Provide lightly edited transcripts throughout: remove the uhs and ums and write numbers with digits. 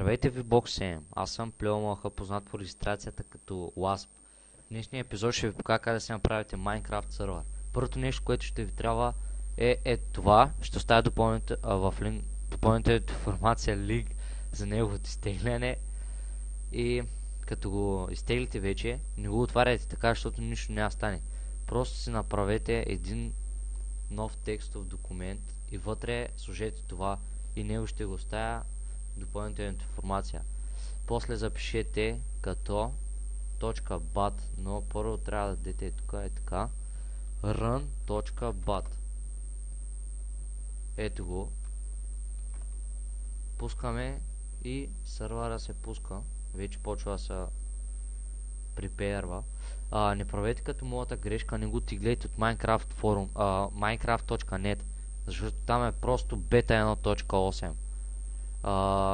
Здравейте ви, Бог7. Аз съм Плеомаха, познат по регистрацията като Wasp. В днешния епизод ще ви покажа как да си направите Minecraft сервер. Първото нещо, което ще ви трябва е това. Ще оставя в допълнителната информация линк за неговото изтегляне. И като го изтеглите вече, не го отваряйте така, защото нищо няма стане. Просто си направете един нов текстов документ и вътре сложете това и него ще го оставя допълнителната информация. После запишете като .bat, но първо трябва да дадете тук е така run.bat. Ето го. Пускаме и сървъра се пуска. Вече почва да се припеерва. Не правете като моята грешка, не го тиглете от Minecraft форум, minecraft.net, защото там е просто бета 1.8.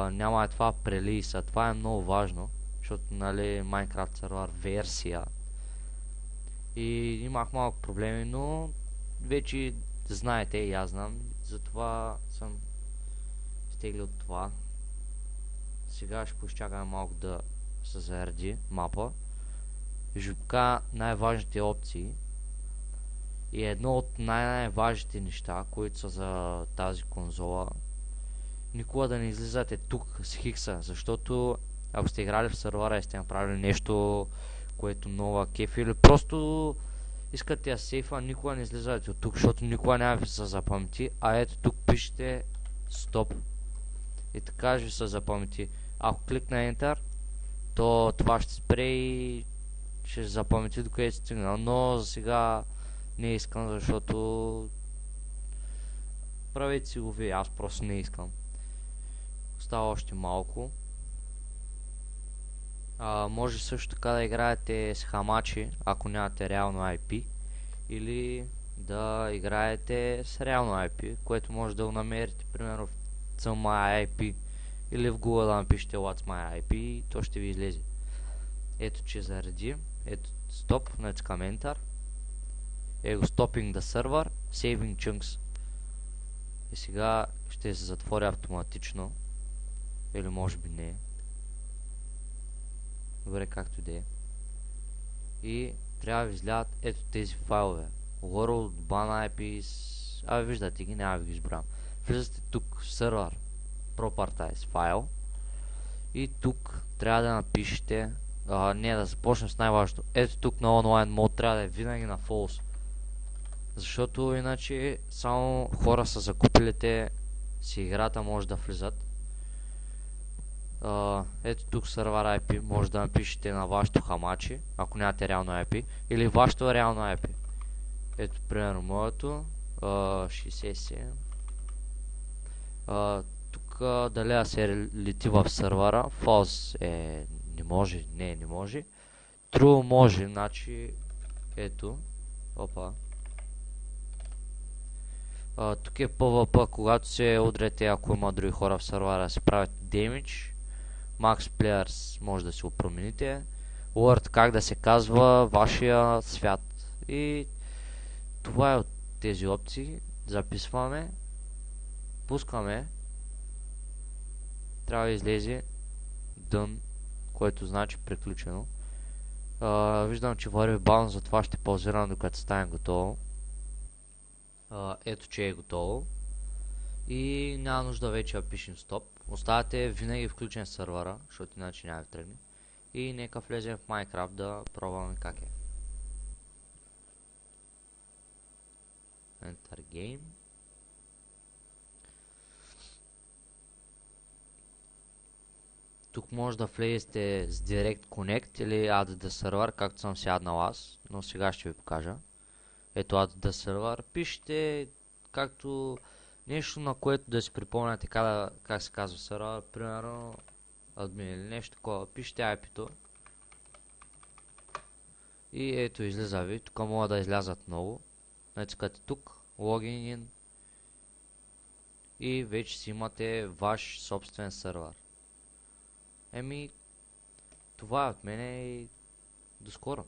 Няма е това прелиса. Това е много важно, защото нали Minecraft сервер версия. И имах малко проблеми, но вече знаете и аз знам, затова съм изтеглил това. Сега ще поизчакаме малко да се зареди мапа. И ще покажа най-важните опции. И едно от най-важните неща, които са за тази конзола, никога да не излизате тук с хикса, защото ако сте играли в сервера и сте направили нещо, което много кефи, или просто искате да сейфа, никога не излизате от тук, защото никога няма ви се запамети, а ето тук пишете стоп. И така ще се запамети. Ако кликна Enter, то това ще спре и ще запамети докъде сте стигнал, но за сега не искам, защото правете си го вие, аз просто не искам. Остава още малко. Може също така да играете с хамачи, ако нямате реално IP, или да играете с реално IP, което може да го намерите примерно в CMyIP или в Google да напишете What's my IP и то ще ви излезе. Ето че зареди. Ето стоп, натискам Enter. Ego stopping the server, saving chunks. И сега ще се затвори автоматично. Или може би не. Добре, както и да е. И трябва да ви излядат ето тези файлове. World, ban IPs. Виждате ги, няма да ви ги избрам. Влизате тук в сервер properties файл. И тук трябва да напишете не, да започнем с най-важното. Ето тук на онлайн мод трябва да е винаги на false. Защото иначе само хора са закупилите си играта може да влизат. Ето тук сервер IP може да напишете на вашето хамачи, ако нямате реално IP, или вашето реално IP. Ето примерно моето 67. Тук дали да се лети в сервера, false е не може, не може. True може, значи ето. Опа. Тук е PvP, когато се удрете, ако има други хора в сервера, се правят damage. Max Players може да си го промените. Word, как да се казва вашия свят. И това е от тези опции. Записваме. Пускаме. Трябва да излезе Done, което значи приключено. Виждам, че върви бавно, затова ще паузирам докато стане готово. Ето че е готово. И няма нужда вече да пишем стоп. Оставате винаги включен сервера, защото иначе няма да тръгне. И нека влезем в Minecraft да пробваме как е. Enter Game. Тук може да влезете с Direct Connect или Add the Server, както съм сяднал аз, но сега ще ви покажа. Ето Add the Server. Пишете както нещо, на което да си припомняте как се казва сервер, примерно admin или нещо такова. Пишете IP-то. И ето излиза ви. Тук могат да излязат много. Натискате тук, Login in. И вече си имате ваш собствен сервер. Това е от мене и до скоро.